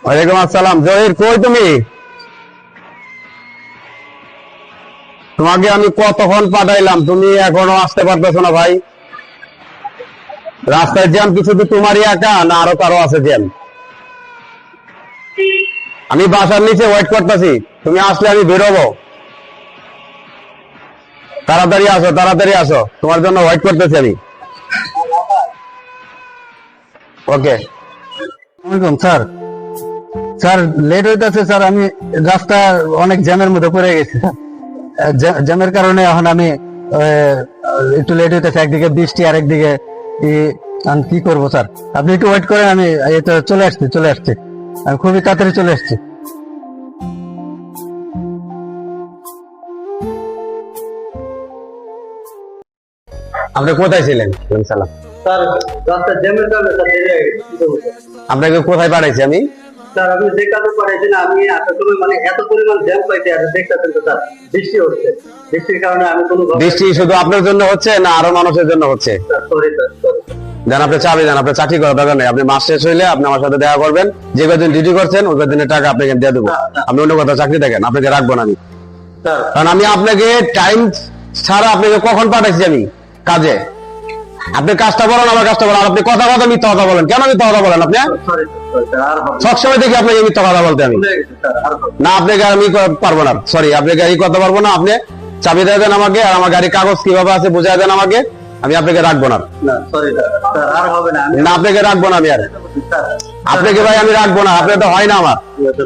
ওয়ালাইকুম আসসালাম। জহির, কই তুমি? তোমাকে আমি কতক্ষণ পাঠাইলাম, তুমি এখনো আসতে পারতেছো না ভাই। রাস্তায় জ্যাম কি শুধু তোমারই একা না আরো কারো আছে জ্যাম? আমি বাসার নিচে ওয়েট করতেছি, তুমি আসলে আমি বেরোবো। তাড়াতাড়ি আসো, তাড়াতাড়ি আসো, তোমার জন্য ওয়েট করতেছি আমি। ওকে। স্যার, স্যার লেট হইতেছে স্যার। আমি রাস্তা অনেক জ্যামের মধ্যে পড়ে গেছি স্যার। জ্যামের কারণে এখন আমি একটু লেট হইতেছে। একদিকে বৃষ্টি আর একদিকে আমি কি করবো স্যার? আপনি একটু ওয়েট করেন, আমি এই তো চলে আসছি। আমি খুবই তাড়াতাড়ি চলে আসছি। আপনি কোথায় ছিলেন? সালাম। স্যার রাস্তা জ্যামের কারণে স্যার দেরি হয়ে গেছে। কি করবো স্যার? আপনাকে কোথায় পাঠাইছি আমি? স্যার আপনি যে কাজে পাঠাইছেন, আমি আসার সময় মানে এত পরিমাণ জ্যাম পাইতে আর দেখতেছেন তো স্যার, বৃষ্টি হচ্ছে। বৃষ্টির কারণে আমি কোনো বৃষ্টি শুধু আপনার জন্য হচ্ছে না আরো মানুষের জন্য হচ্ছে? Sorry sir, sorry. দেন, আপনি চাবি দেন। আপনার চাকরি করার দরকার নেই। আপনি মাস শেষ হইলে আপনি আমার সাথে দেখা করবেন। যে কদিন ডিউটি করছেন ওই কদিনের টাকা আপনাকে দিয়ে দেবো। আপনি অন্য কোথাও চাকরি দেখেন, আপনাকে রাখবো না আমি। স্যার কারণ আমি আপনাকে টাইম ছাড়া আপনাকে কখন পাঠাইছি আমি কাজে? আপনি কাজটা বলেন, আমার কাজটা বলেন। আপনি কথা কথা মিথ্যা কথা বলেন। কেন মিথ্যা কথা বলেন আপনি? সরি স্যার, আর হবে না। সবসময় দেখি আপনাকে মিথ্যা কথা বলতে আমি। ভুলে গেছি স্যার, আর হবে না, আপনাকে আমি পারবো না। সরি, আপনাকে এই করতে পারবো না। আপনি চাবি দিয়ে দেন আমাকে, আর আমার গাড়ির কাগজ কিভাবে আছে বুঝাই দেন আমাকে। আমি আপনাকে রাখবো না। না। সরি স্যার, স্যার আর হবে না। আমি না, আপনাকে রাখবো না আমি আর। স্যার, আপনাকে ভাই আমি রাখবো না। আপনার তো হয় না আমার।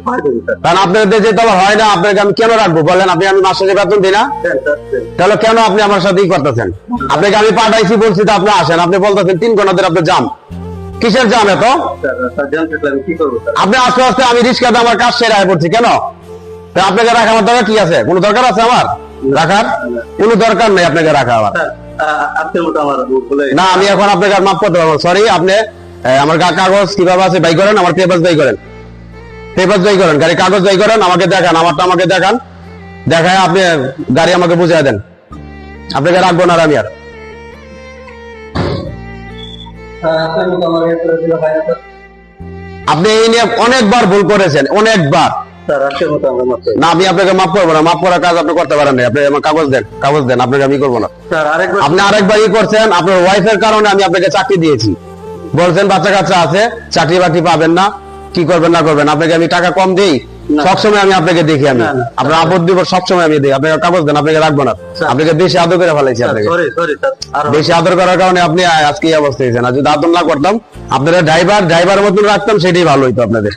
পাই দেবো স্যার। কারণ আপনাদের যেতে হয় না, আপনাকে আমি কেন রাখবো বলেন? আমি মাস শেষে বেতন দিই না? দেন স্যার, দেন। তাহলে কেন আপনি আমার সাথে ই করতেছেন? আপনাকে আমি পাঠাইছি বলছি তো আপনি আসেন। আপনি বলতেছেন 3 ঘন্টা ধরে আপনার জাম। কিসের জাম এত? স্যার, স্যার জানতে থাকলে আমি কি করবো স্যার? আপনি আস্তে আস্তে আমি রিস্কাতে আমার কাজ সেরে আয় পড়ছি কেন? তা আপনাকে রাখা আমার দরকার কি আছে? কোনো দরকার আছে আমার রাখার? কোনো দরকার নেই আপনাকে রাখা আমার। স্যার আজকের মতো আমার ভুলে গেছে। না, আমি এখন আপনাকে আর মাফ করতে পারবো। সরি। আপনি আমার কাগজ কিভাবে আছে বাই করেন, আমার পেপার বাই করেন। পেপার বাই করেন, গাড়ি কাগজ বাই করেন, আমাকে দেখান। আমারটা আমাকে দেখান। দেখায় আপনি গাড়ি আমাকে বুঝাই দেন। আপনাকে রাখবো না আর আমি আর। স্যার আজকের মতো আমার এ করে দিলে হয় না স্যার? আপনি এই নিয়ে অনেকবার ভুল করেছেন, অনেকবার। স্যার আজকের মতো আমার মাফ করে দিন। না, আমি আপনাকে মাফ করবো না। মাফ করার কাজ আপনি করতে পারেন না। আপনি আমার কাগজ দেন, কাগজ দেন। আপনাকে আমি করবো না। স্যার আরেকবার আপনি আরেকবার ই করছেন। আপনার ওয়াইফের কারণে আমি আপনাকে চাকরি দিয়েছি। বলছেন বাচ্চা কাচ্চা আছে, চাকরি বাকরি পাবেন না, কি করবেন না করবেন। আপনাকে আমি টাকা কম দিই? না। সবসময় আমি আপনাকে দেখি। আমি না, না। আপনার আপদ দিব সবসময় আমি দিই। আপনাকে কাগজ দেন, আপনাকে রাখবো না। স্যার। আপনাকে বেশি আদর করে ফেলাইছি। আপনাকে সরি সরি স্যার, আর হবে না। বেশি আদর করার কারণে আপনি আজকে এই অবস্থা হয়েছেন। আর যদি আদর না করতাম, আপনারা ড্রাইভারের মতন রাখতাম, সেটাই ভালো হইতো আপনাদের।